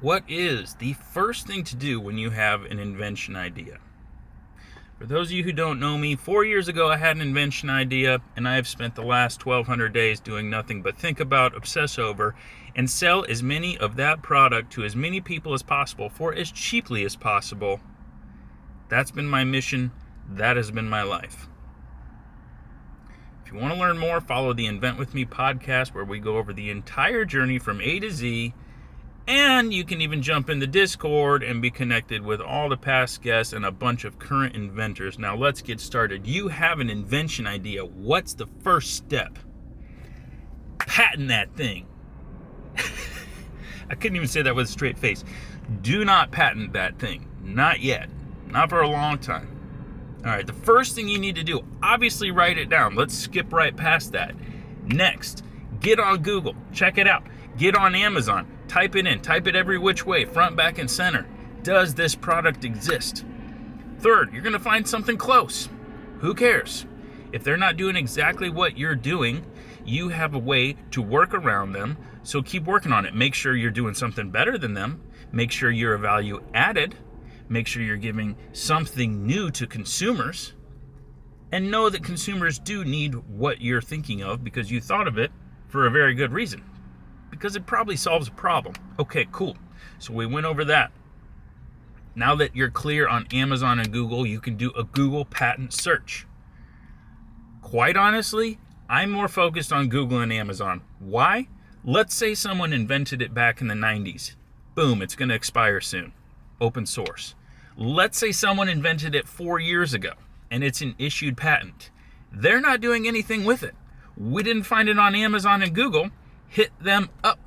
What is the first thing to do when you have an invention idea? For those of you who don't know me, 4 years ago I had an invention idea, and I have spent the last 1,200 days doing nothing but think about, obsess over, and sell as many of that product to as many people as possible for as cheaply as possible. That's been my mission. That has been my life. If you want to learn more, follow the Invent With Me podcast, where we go over the entire journey from A to Z. And you can even jump in the Discord and be connected with all the past guests and a bunch of current inventors. Now let's get started. You have an invention idea. What's the first step? Patent that thing. I couldn't even say that with a straight face. Do not patent that thing. Not yet. Not for a long time. All right, the first thing you need to do, obviously write it down. Let's skip right past that. Next, get on Google. Check it out. Get on Amazon. Type it in. Type it every which way, front, back, and center. Does this product exist? Third, you're going to find something close. Who cares? If they're not doing exactly what you're doing, you have a way to work around them. So keep working on it. Make sure you're doing something better than them. Make sure you're a value added. Make sure you're giving something new to consumers. And know that consumers do need what you're thinking of because you thought of it for a very good reason. Because it probably solves a problem. Okay, cool. So we went over that. Now that you're clear on Amazon and Google, you can do a Google patent search. Quite honestly, I'm more focused on Google and Amazon. Why? Let's say someone invented it back in the 90s. Boom, it's going to expire soon. Open source. Let's say someone invented it 4 years ago and it's an issued patent. They're not doing anything with it. We didn't find it on Amazon and Google. Hit them up.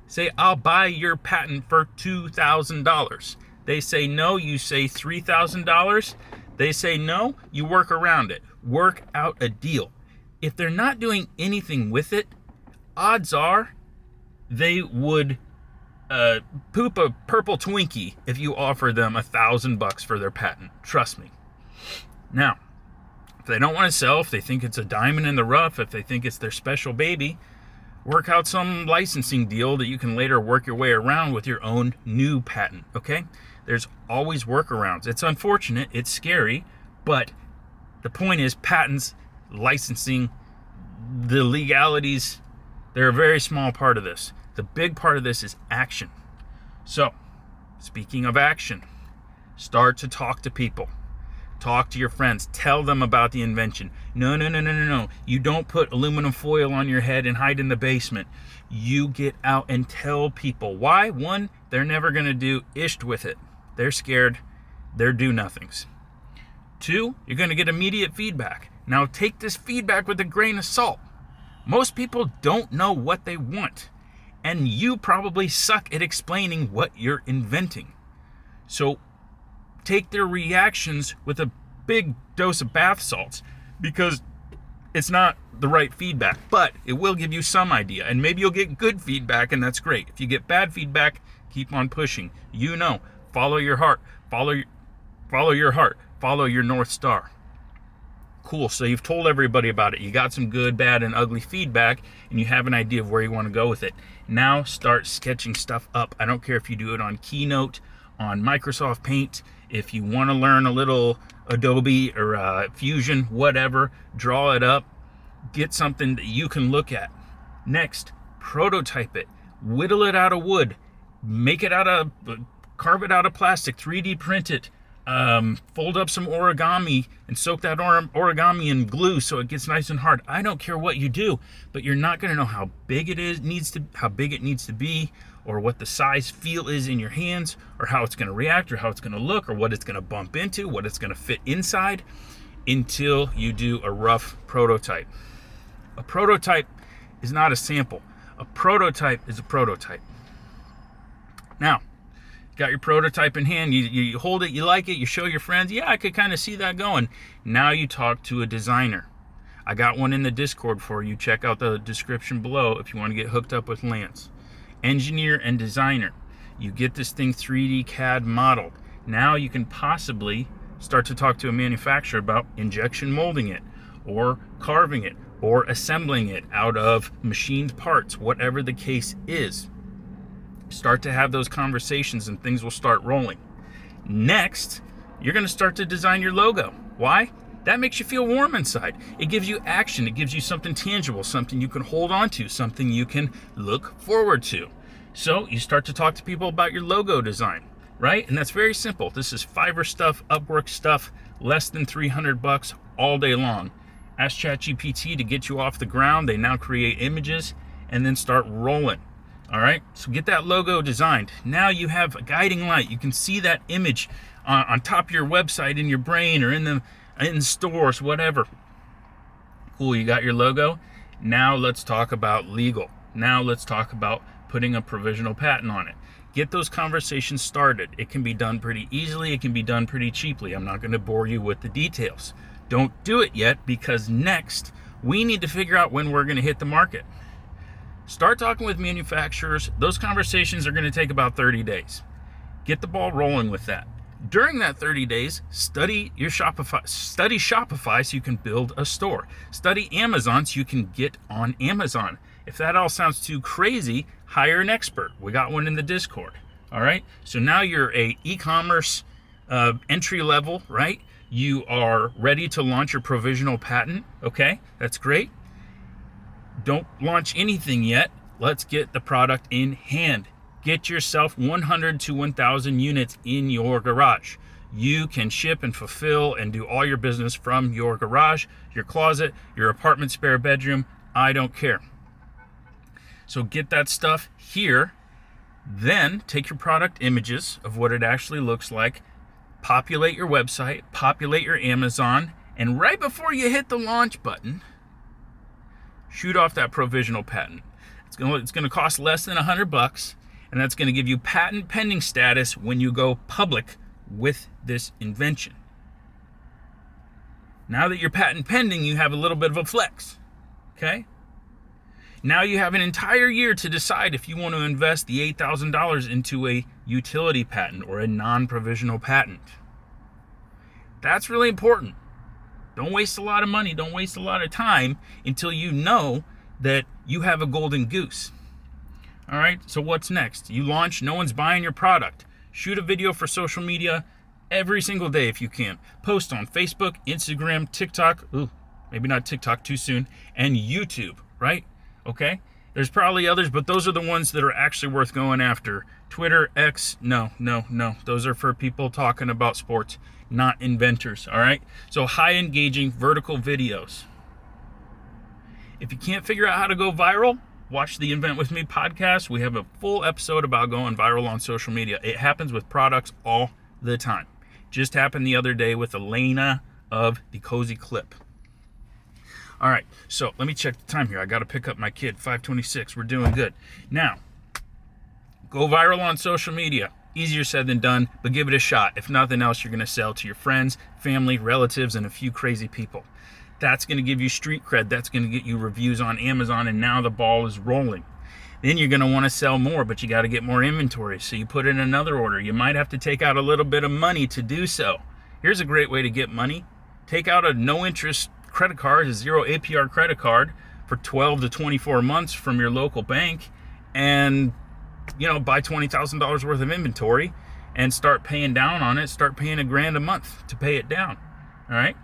Say, I'll buy your patent for $2,000. They say no, you say $3,000. They say no, you work around it. Work out a deal. If they're not doing anything with it, odds are they would poop a purple Twinkie if you offer them $1,000 for their patent. Trust me. Now, if they don't want to sell, if they think it's a diamond in the rough, if they think it's their special baby, work out some licensing deal that you can later work your way around with your own new patent, okay? There's always workarounds. It's unfortunate, it's scary, but the point is patents, licensing, the legalities, they're a very small part of this. The big part of this is action. So, speaking of action, start to talk to people. Talk to your friends. Tell them about the invention. No. You don't put aluminum foil on your head and hide in the basement. You get out and tell people. Why? One, they're never going to do isht with it. They're scared. They're do-nothings. Two, you're going to get immediate feedback. Now, take this feedback with a grain of salt. Most people don't know what they want. And you probably suck at explaining what you're inventing. So, take their reactions with a big dose of bath salts, because it's not the right feedback, but it will give you some idea, and maybe you'll get good feedback, and that's great. If you get bad feedback, keep on pushing. Follow your heart, follow your heart, follow your North Star. Cool, so you've told everybody about it. You got some good, bad, and ugly feedback, and you have an idea of where you want to go with it. Now start sketching stuff up. I don't care if you do it on Keynote, on Microsoft Paint. If you want to learn a little Adobe or Fusion, whatever, draw it up. Get something that you can look at. Next, prototype it. Whittle it out of wood. Carve it out of plastic. 3D print it. Fold up some origami and soak that origami in glue so it gets nice and hard. I don't care what you do, but you're not going to know how big it needs to be, or what the size feel is in your hands, or how it's going to react, or how it's going to look, or what it's going to bump into, what it's going to fit inside, until you do a rough prototype. A prototype is not a sample. A prototype is a prototype. Now, got your prototype in hand, you hold it, you like it, you show your friends, yeah, I could kind of see that going. Now you talk to a designer. I got one in the Discord for you. Check out the description below if you want to get hooked up with Lance. Engineer and designer. You get this thing 3D CAD modeled. Now you can possibly start to talk to a manufacturer about injection molding it, or carving it, or assembling it out of machined parts, whatever the case is. Start to have those conversations and things will start rolling. Next, you're going to start to design your logo. Why? That makes you feel warm inside. It gives you action. It gives you something tangible, something you can hold on to, something you can look forward to. So you start to talk to people about your logo design, right? And that's very simple. This is Fiverr stuff, Upwork stuff, less than $300 all day long. Ask ChatGPT to get you off the ground. They now create images and then start rolling. All right, so get that logo designed. Now you have a guiding light. You can see that image on top of your website, in your brain, or in stores, whatever. Cool, you got your logo. Now let's talk about legal. Now let's talk about putting a provisional patent on it. Get those conversations started. It can be done pretty easily. It can be done pretty cheaply. I'm not going to bore you with the details. Don't do it yet, because next we need to figure out when we're going to hit the market. Start talking with manufacturers. Those conversations are going to take about 30 days. Get the ball rolling with that. During that 30 days, study Shopify so you can build a store. Study Amazon so you can get on Amazon. If that all sounds too crazy, hire an expert. We got one in the Discord. All right. So now you're a e-commerce entry level, right? You are ready to launch your provisional patent. Okay, that's great. Don't launch anything yet. Let's get the product in hand. Get yourself 100 to 1,000 units in your garage. You can ship and fulfill and do all your business from your garage, your closet, your apartment spare bedroom. I don't care. So get that stuff here. Then take your product images of what it actually looks like. Populate your website, populate your Amazon, and right before you hit the launch button, shoot off that provisional patent. It's going to cost less than $100, and that's going to give you patent pending status when you go public with this invention. Now that you're patent pending, you have a little bit of a flex. Okay? Now you have an entire year to decide if you want to invest the $8,000 into a utility patent or a non-provisional patent. That's really important. Don't waste a lot of money. Don't waste a lot of time until you know that you have a golden goose. All right, so what's next? You launch, no one's buying your product. Shoot a video for social media every single day if you can. Post on Facebook, Instagram, TikTok. Ooh, maybe not TikTok, too soon. And YouTube, right? Okay? There's probably others, but those are the ones that are actually worth going after. Twitter, X, no. Those are for people talking about sports, not inventors, all right? So high engaging vertical videos. If you can't figure out how to go viral, watch the Invent With Me podcast. We have a full episode about going viral on social media. It happens with products all the time. Just happened the other day with Elena of the Cozy Clip. All right, so let me check the time here. I got to pick up my kid, 5:26. We're doing good. Now, go viral on social media. Easier said than done, but give it a shot. If nothing else, you're going to sell to your friends, family, relatives, and a few crazy people. That's going to give you street cred. That's going to get you reviews on Amazon, and now the ball is rolling. Then you're going to want to sell more, but you got to get more inventory, so you put in another order. You might have to take out a little bit of money to do so. Here's a great way to get money. Take out a no-interest credit card, a 0 APR credit card for 12 to 24 months from your local bank, and buy $20,000 worth of inventory and start paying down on it. Start paying $1,000 a month to pay it down. All right.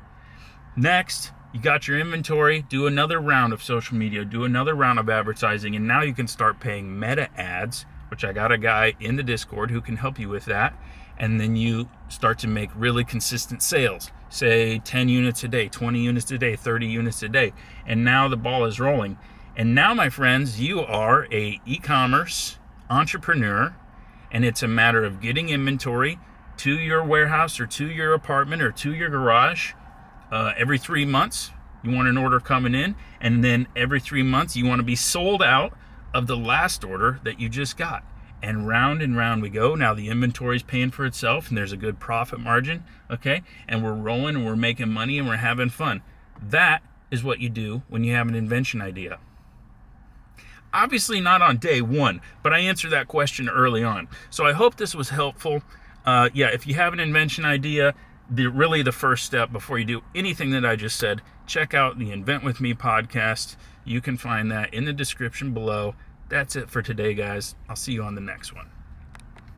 Next, you got your inventory. Do another round of social media. Do another round of advertising, and now you can start paying meta ads, which I got a guy in the Discord who can help you with that. And then you start to make really consistent sales. Say 10 units a day, 20 units a day, 30 units a day. And now the ball is rolling. And now, my friends, you are a e-commerce entrepreneur, and it's a matter of getting inventory to your warehouse or to your apartment or to your garage every 3 months. You want an order coming in, and then every 3 months you want to be sold out of the last order that you just got. And round we go. Now the inventory is paying for itself, and there's a good profit margin, okay? And we're rolling, and we're making money, and we're having fun. That is what you do when you have an invention idea. Obviously not on day one, but I answered that question early on. So I hope this was helpful. If you have an invention idea, the first step before you do anything that I just said, check out the Invent With Me podcast. You can find that in the description below. That's it for today, guys. I'll see you on the next one.